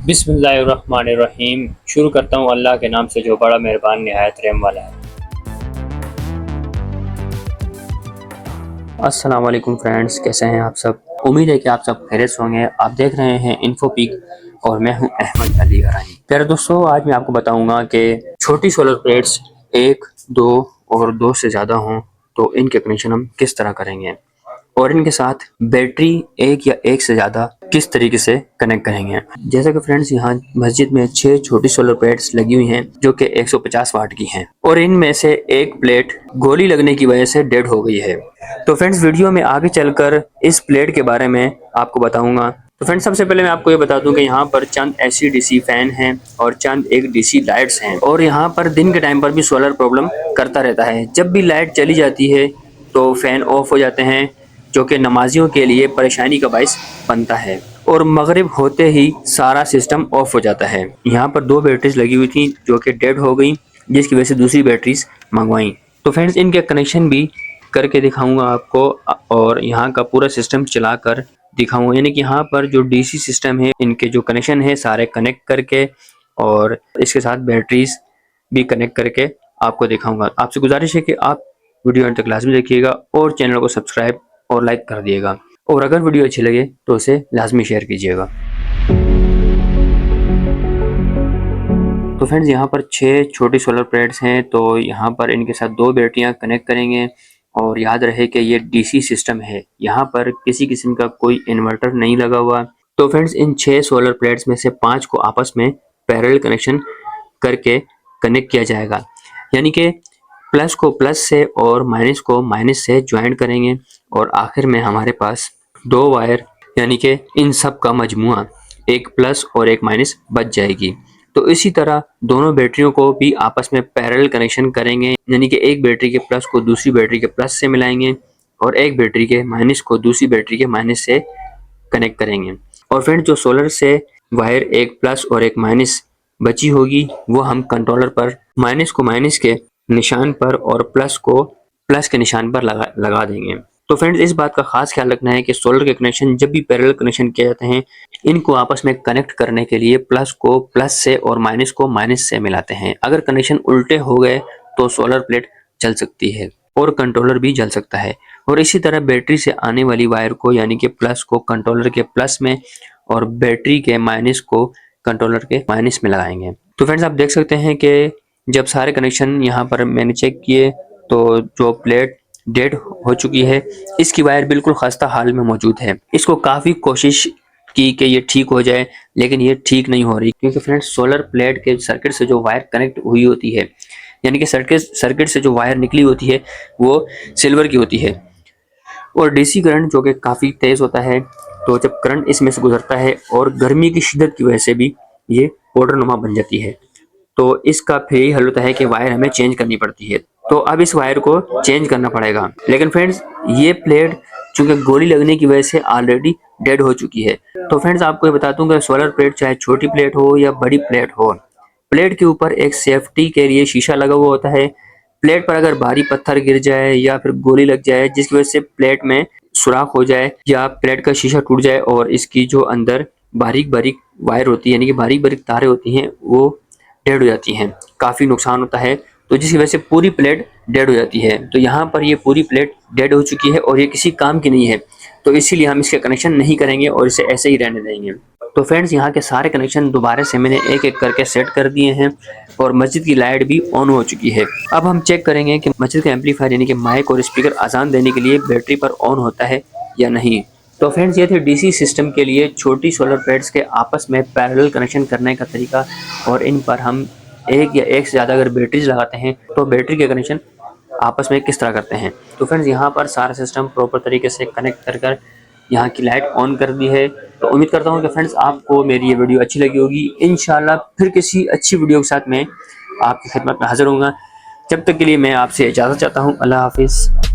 बिस्मिल्लाहिर्रहमानिर्रहीम। शुरू करता हूँ अल्लाह के नाम से जो बड़ा मेहरबान निहायत रहम वाला है। अस्सलाम वालेकुम फ्रेंड्स, कैसे हैं आप सब? उम्मीद है कि आप सब खैरियत से होंगे। आप देख रहे हैं इन्फोपीक और मैं हूं अहमद अली गरानी। प्यारे दोस्तों, आज मैं आपको बताऊंगा कि छोटी सोलर प्लेट्स 1, 2 और 2 से ज़्यादा हों तो इनके कनेक्शन हम किस तरह करेंगे और इनके साथ बैटरी 1 या 1 से ज़्यादा किस तरीके से कनेक्ट करेंगे। जैसा कि फ्रेंड्स, यहाँ मस्जिद में 6 छोटी सोलर प्लेट्स लगी हुई हैं जो कि 150 वाट की हैं और इनमें से एक प्लेट गोली लगने की वजह से डेड हो गई है। तो फ्रेंड्स, वीडियो में आगे चलकर इस प्लेट के बारे में आपको बताऊंगा। तो फ्रेंड्स, सबसे पहले मैं आपको ये बता दूं कि यहाँ पर चंद एसी डीसी फैन हैं और चंद एक डीसी लाइट्स हैं और यहाँ पर दिन के टाइम पर भी सोलर प्रॉब्लम करता रहता है। जब भी लाइट चली जाती है तो फैन ऑफ हो जाते हैं, जो कि नमाजियों के लिए परेशानी का बाइस बनता है और मगरिब होते ही सारा सिस्टम ऑफ हो जाता है। यहाँ पर 2 बैटरीज लगी हुई थी जो कि डेड हो गई, जिसकी वजह से दूसरी बैटरीज मंगवाई। तो फ्रेंड्स, इनके कनेक्शन भी करके दिखाऊंगा आपको और यहाँ का पूरा सिस्टम चलाकर दिखाऊंगा। यानी कि यहाँ पर जो डीसी सिस्टम है, इनके जो कनेक्शन है सारे कनेक्ट करके और इसके साथ बैटरीज भी कनेक्ट करके आपको दिखाऊंगा। आपसे गुजारिश है कि आप वीडियो अंत तक लाजमी देखिएगा और चैनल को सब्सक्राइब और लाइक कर दिएगा और अगर वीडियो अच्छी लगे तो उसे लाजमी शेयर कीजिएगा। तो फ्रेंड्स, यहाँ पर 6 छोटी सोलर प्लेट्स हैं तो यहाँ पर इनके साथ 2 बैटरियाँ कनेक्ट करेंगे और याद रहे कि ये डीसी सिस्टम है, यहाँ पर किसी किस्म का कोई इन्वर्टर नहीं लगा हुआ। तो फ्रेंड्स, इन 6 सोलर प्लेट्स में से 5 को आपस में पैरेलल कनेक्शन करके कनेक्ट किया जाएगा। यानी कि प्लस को प्लस से और माइनस को माइनस से ज्वाइन करेंगे और आखिर में हमारे पास 2 वायर यानी कि इन सब का मजमुआ एक प्लस और एक माइनस बच जाएगी। तो इसी तरह दोनों बैटरियों को भी आपस में पैरेलल कनेक्शन करेंगे, यानी कि एक बैटरी के प्लस को दूसरी बैटरी के प्लस से मिलाएंगे और एक बैटरी के माइनस को दूसरी बैटरी के माइनस से कनेक्ट करेंगे। और फ्रेंड, जो सोलर से वायर एक प्लस और एक माइनस बची होगी वो हम कंट्रोलर पर माइनस को माइनस के निशान पर और प्लस को प्लस के निशान पर लगा देंगे। तो फ्रेंड्स, इस बात का खास ख्याल रखना है कि सोलर के कनेक्शन जब भी पैरेलल कनेक्शन किए जाते हैं, इनको आपस में कनेक्ट करने के लिए प्लस को प्लस से और माइनस को माइनस से मिलाते हैं। अगर कनेक्शन उल्टे हो गए तो सोलर प्लेट जल सकती है और कंट्रोलर भी जल सकता है। और इसी तरह बैटरी से आने वाली वायर को यानी कि प्लस को कंट्रोलर के प्लस में और बैटरी के माइनस को कंट्रोलर के माइनस में लगाएंगे। तो फ्रेंड्स, आप देख सकते हैं कि जब सारे कनेक्शन यहाँ पर मैंने चेक किए तो जो प्लेट डेड हो चुकी है, इसकी वायर बिल्कुल खस्ता हाल में मौजूद है। इसको काफ़ी कोशिश की कि ये ठीक हो जाए, लेकिन ये ठीक नहीं हो रही, क्योंकि फ्रेंड्स, सोलर प्लेट के सर्किट से जो वायर कनेक्ट हुई होती है, यानी कि सर्किट से जो वायर निकली होती है वो सिल्वर की होती है और डीसी करंट जो कि काफ़ी तेज़ होता है, तो जब करंट इसमें से गुजरता है और गर्मी की शिद्दत की वजह से भी ये पाउडर नुमा बन जाती है। तो इसका फिर यही हल होता है कि वायर हमें चेंज करनी पड़ती है। तो अब इस वायर को चेंज करना पड़ेगा। लेकिन फ्रेंड्स, ये प्लेट चूंकि गोली लगने की वजह से ऑलरेडी डेड हो चुकी है। तो फ्रेंड्स, आपको ये बता दूं कि सोलर प्लेट चाहे छोटी प्लेट हो या बड़ी प्लेट हो, प्लेट के ऊपर एक सेफ्टी के लिए शीशा लगा हुआ होता है। प्लेट पर अगर भारी पत्थर गिर जाए या फिर गोली लग जाए जिसकी वजह से प्लेट में सुराख हो जाए या प्लेट का शीशा टूट जाए और इसकी जो अंदर बारीक बारीक वायर होती है यानी कि बारीक बारीक तारें होती हैं वो डेड हो जाती हैं, काफ़ी नुकसान होता है। तो जिसकी वजह से पूरी प्लेट डेड हो जाती है। तो यहाँ पर ये पूरी प्लेट डेड हो चुकी है और ये किसी काम की नहीं है, तो इसीलिए हम इसके कनेक्शन नहीं करेंगे और इसे ऐसे ही रहने देंगे। तो फ्रेंड्स, यहाँ के सारे कनेक्शन दोबारा से मैंने एक एक करके सेट कर दिए हैं और मस्जिद की लाइट भी ऑन हो चुकी है। अब हम चेक करेंगे कि मस्जिद का एम्पलीफायर यानी कि माइक और स्पीकर आज़ान देने के लिए बैटरी पर ऑन होता है या नहीं। तो फ्रेंड्स, ये थे डीसी सिस्टम के लिए छोटी सोलर प्लेट्स के आपस में पैरेलल कनेक्शन करने का तरीका और इन पर हम एक या एक से ज़्यादा अगर बैटरीज लगाते हैं तो बैटरी के कनेक्शन आपस में किस तरह करते हैं। तो फ्रेंड्स, यहाँ पर सारा सिस्टम प्रॉपर तरीके से कनेक्ट कर यहाँ की लाइट ऑन कर दी है। तो उम्मीद करता हूँ कि फ्रेंड्स आपको मेरी ये वीडियो अच्छी लगी होगी। इंशाल्लाह फिर किसी अच्छी वीडियो के साथ मैं आपकी खिदमत में हाजिर होऊंगा। जब तक के लिए मैं आपसे इजाज़त चाहता हूँ। अल्लाह हाफिज़।